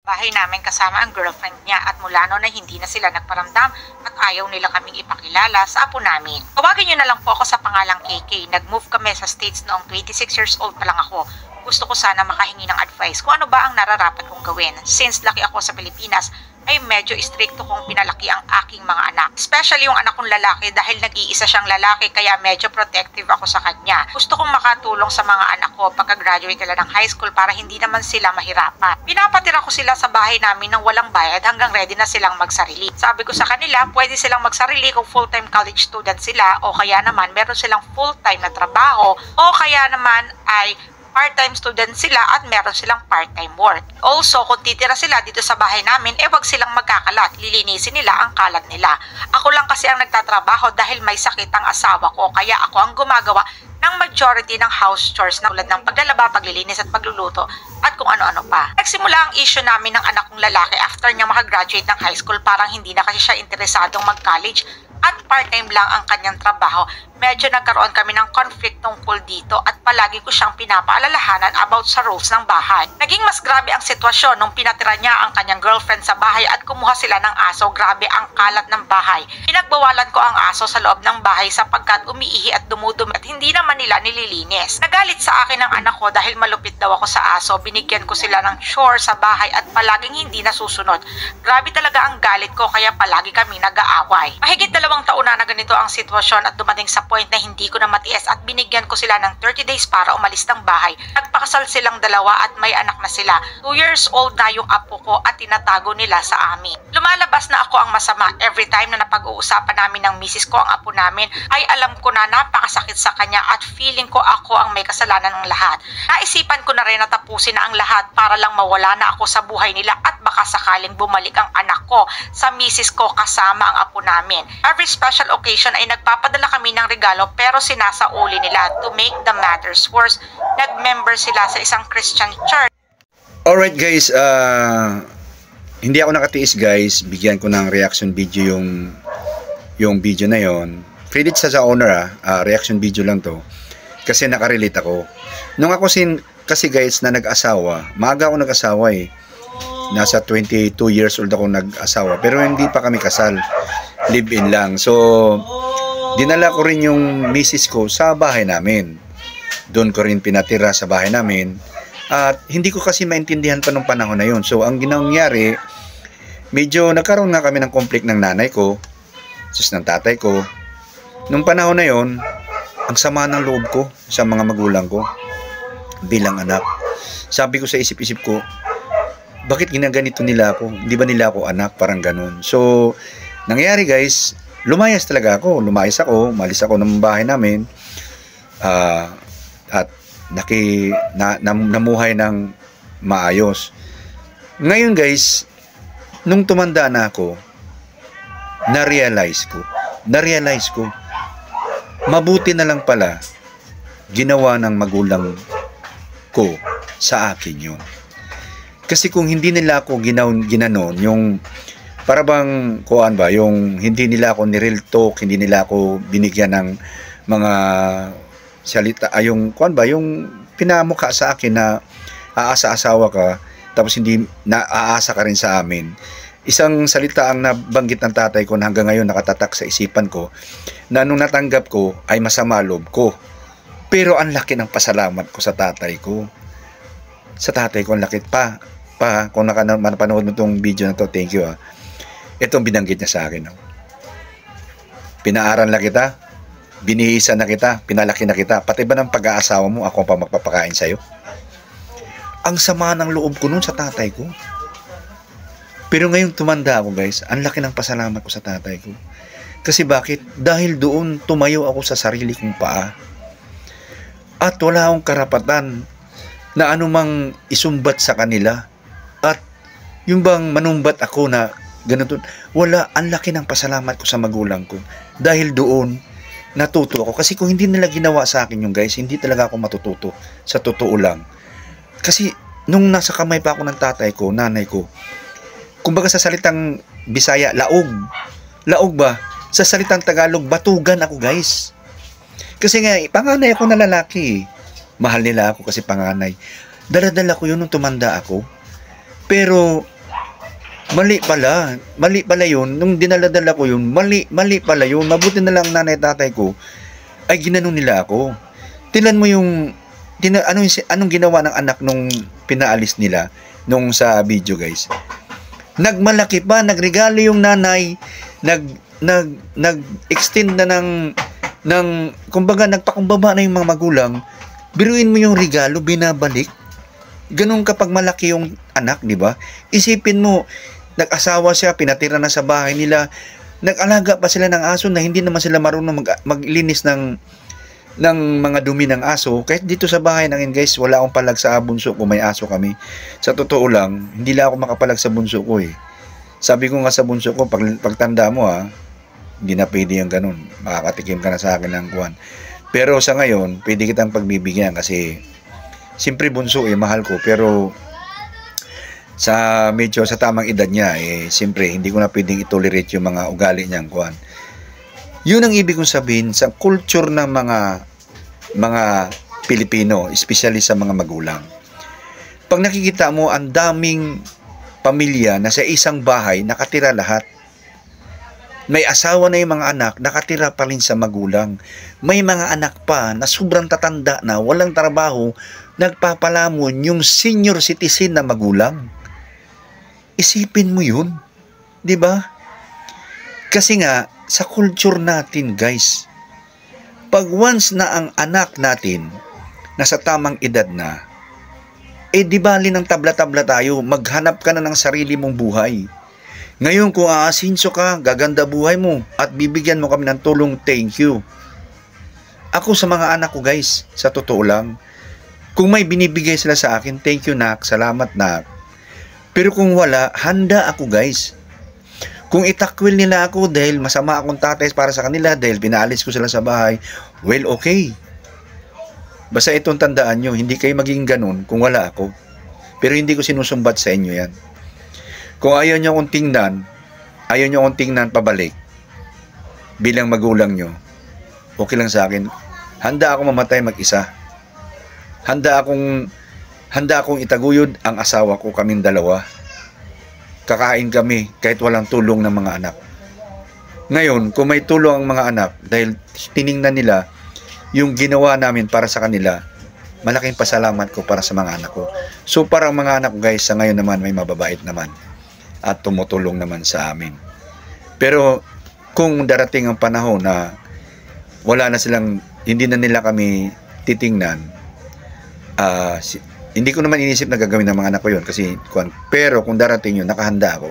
bahay namin kasama ang girlfriend niya at mula noon ay hindi na sila nagparamdam at ayaw nila kaming ipakilala sa apo namin. Tawagin niyo na lang po ako sa pangalang KK. Nag-move kami sa States noong 26 years old pa lang ako. Gusto ko sana makahingi ng advice kung ano ba ang nararapat kong gawin. Since laki ako sa Pilipinas, ay medyo istrikto kong pinalaki ang aking mga anak. Especially yung anak kong lalaki dahil nag-iisa siyang lalaki kaya medyo protective ako sa kanya. Gusto kong makatulong sa mga anak ko pagka-graduate nila ng high school para hindi naman sila mahirapan. Pinapatira ko sila sa bahay namin ng walang bayad hanggang ready na silang magsarili. Sabi ko sa kanila, pwede silang magsarili kung full-time college student sila o kaya naman meron silang full-time na trabaho o kaya naman ay part-time student sila at meron silang part-time work. Also, kung titira sila dito sa bahay namin, wag silang magkakalat. Lilinisin nila ang kalat nila. Ako lang kasi ang nagtatrabaho dahil may sakit ang asawa ko, kaya ako ang gumagawa ng majority ng house chores na tulad ng paglalaba, paglilinis at pagluluto at kung ano-ano pa. Nagsimula ang issue namin ng anak kong lalaki after niya makagraduate ng high school. Parang hindi na kasi siya interesadong mag-college at part-time lang ang kanyang trabaho. Medyo nagkaroon kami ng conflict tungkol dito at palagi ko siyang pinapaalalahanan about sa rules ng bahay. Naging mas grabe ang sitwasyon nung pinatira niya ang kanyang girlfriend sa bahay at kumuha sila ng aso. Grabe ang kalat ng bahay. Pinagbawalan ko ang aso sa loob ng bahay sapagkat umiihi at dumudumi at hindi naman nila nililinis. Nagalit sa akin ang anak ko dahil malupit daw ako sa aso. Binigyan ko sila ng chore sa bahay at palaging hindi nasusunod. Grabe talaga ang galit ko kaya palagi kami nag-aaway. Mahigit 2 taon na ganito ang sitwasyon at dumating sa point na hindi ko na matiis at binigyan ko sila ng 30 days para umalis ng bahay. Nagpakasal silang dalawa at may anak na sila. 2 years old na yung apo ko at tinatago nila sa amin. Lumalabas na ako ang masama. Every time na napag-uusapan namin ng misis ko ang apo namin ay alam ko na napakasakit sa kanya at feeling ko ako ang may kasalanan ng lahat. Naisipan ko na rin na tapusin na ang lahat para lang mawala na ako sa buhay nila at baka sakaling bumalik ang anak ko sa misis ko kasama ang apo namin. Every special occasion ay nagpapadala kami ng regalo pero sinasauli nila. To make the matters worse, nag-member sila sa isang Christian church. Alright guys, hindi ako nakatiis guys, bigyan ko ng reaction video yung video na yon. Credit sa owner reaction video lang to kasi nakarelate ako. Nung ako kasi guys na nag-asawa, maaga ako nag-asawa nasa 22 years old ako nag-asawa pero hindi pa kami kasal, live-in lang. So dinala ko rin yung misis ko sa bahay namin. Doon ko rin pinatira sa bahay namin. At hindi ko kasi maintindihan pa nung panahon na yun. So, ang nangyari, medyo nagkaroon nga kami ng conflict ng nanay ko, ng tatay ko. Nung panahon na yun, ang sama ng loob ko sa mga magulang ko bilang anak. Sabi ko sa isip-isip ko, bakit ginaganito nila ako? Hindi ba nila ako anak? Parang ganun. So, nangyari guys, lumayas talaga ako. Lumayas ako, umalis ako ng bahay namin. At namuhay ng maayos. Ngayon guys, nung tumanda na ako, na-realize ko, mabuti na lang pala ginawa ng magulang ko sa akin yun. Kasi kung hindi nila ako ginanon, yung para bang kuan ba, yung hindi nila ako ni-real talk, hindi nila ako binigyan ng mga salita, yung kuan ba, yung pinamukha sa akin na aasa-asawa ka, tapos hindi naaasa ka rin sa amin. Isang salita ang nabanggit ng tatay ko na hanggang ngayon nakatatak sa isipan ko, na nung natanggap ko ay masama loob ko. Pero ang laki ng pasalamat ko sa tatay ko. Sa tatay ko, ang laki pa kung napanood mo itong video na to, thank you Itong binanggit niya sa akin. Pinaaral na kita, binihisan na kita, pinalaki na kita, pati ba ng pag-aasawa mo, ako pa magpapakain sa'yo? Ang sama ng loob ko nun sa tatay ko. Pero ngayong tumanda ako guys, ang laki ng pasalamat ko sa tatay ko. Kasi bakit? Dahil doon tumayo ako sa sarili kong paa. At wala akong karapatan na anumang isumbat sa kanila. At yung bang manumbat ako na ganito, wala, ang laki ng pasalamat ko sa magulang ko. Dahil doon, natuto ako. Kasi kung hindi nila ginawa sa akin yung guys, hindi talaga ako matututo. Sa totoo lang. Kasi nung nasa kamay pa ako ng tatay ko, nanay ko, kumbaga sa salitang Bisaya, laog. Laog ba? Sa salitang Tagalog, batugan ako guys. Kasi nga, panganay ako na lalaki. Mahal nila ako kasi panganay. Dala-dala ko yun nung tumanda ako. Pero Mali pala. Mali pala yun. Nung dinala-dala ko yun, mali pala yun. Mabuti na lang nanay tatay ko ay ginanong nila ako. Tinan mo yung anong ginawa ng anak nung pinaalis nila nung sa video, guys. Nagmalaki pa, nagregalo yung nanay, nag-extend na ng kumbaga nagpakumbaba na yung mga magulang. Biruin mo yung regalo, binabalik. Ganun kapag malaki yung anak, di ba? Isipin mo, nag-asawa siya, pinatira na sa bahay nila, nag-alaga pa sila ng aso na hindi naman sila marunong maglinis ng mga dumi ng aso. Kahit dito sa bahay namin, guys, wala akong palag sa bunso ko, may aso kami. Sa totoo lang, hindi lang ako makapalag sa bunso ko eh. Sabi ko nga sa bunso ko, pagtanda mo hindi na pwede yung ganun. Makakatikim ka na sa akin ng kuwan. Pero sa ngayon, pwede kitang pagbibigyan kasi siyempre bunso mahal ko. Pero medyo sa tamang edad niya siyempre hindi ko na pwedeng itolerate yung mga ugali niyang kuwan. Yun ang ibig kong sabihin sa culture ng mga Pilipino, especially sa mga magulang. Pag nakikita mo ang daming pamilya na sa isang bahay nakatira lahat. May asawa na yung mga anak, nakatira pa rin sa magulang. May mga anak pa na sobrang tatanda na, walang trabaho, nagpapalamon yung senior citizen na magulang. Isipin mo yun, di ba? Kasi nga, sa culture natin, guys, pag once na ang anak natin nasa tamang edad na, di bali ng tabla-tabla tayo, maghanap ka na ng sarili mong buhay. Ngayon kung aasinso ka, gaganda buhay mo at bibigyan mo kami ng tulong, thank you. Ako sa mga anak ko, guys, sa totoo lang, kung may binibigay sila sa akin, thank you nak, salamat nak. Pero kung wala, handa ako, guys. Kung itakwil nila ako dahil masama akong tatay para sa kanila, dahil pinaalis ko sila sa bahay, well, okay. Basta itong tandaan nyo, hindi kayo maging ganun kung wala ako. Pero hindi ko sinusumbat sa inyo yan. Kung ayaw nyo akong tingnan pabalik bilang magulang nyo, okay lang sa akin. Handa akong mamatay mag-isa. Handa akong itaguyod ang asawa ko, kaming dalawa. Kakain kami kahit walang tulong ng mga anak. Ngayon, kung may tulong ang mga anak dahil tiningnan nila yung ginawa namin para sa kanila, malaking pasalamat ko para sa mga anak ko. So parang mga anak ko, guys, sa ngayon naman may mababait naman at tumutulong naman sa amin. Pero kung darating ang panahon na hindi na nila kami titingnan, hindi ko naman inisip na gagawin ng mga anak ko yun kasi pero kung darating yun, nakahanda ako.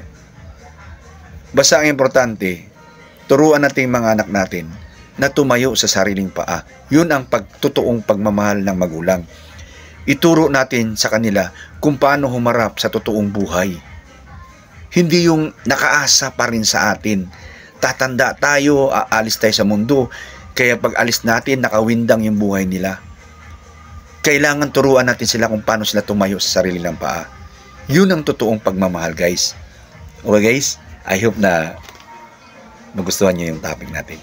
Basta ang importante, turuan natin mga anak natin na tumayo sa sariling paa. Yun ang totoong pagmamahal ng magulang. Ituro natin sa kanila kung paano humarap sa totoong buhay. Hindi yung nakaasa pa rin sa atin. Tatanda tayo, aalis tayo sa mundo. Kaya pag alis natin, nakawindang yung buhay nila. Kailangan turuan natin sila kung paano sila tumayo sa sarili ng paa. Yun ang totoong pagmamahal, guys. Okay, guys? I hope na magustuhan nyo yung topic natin.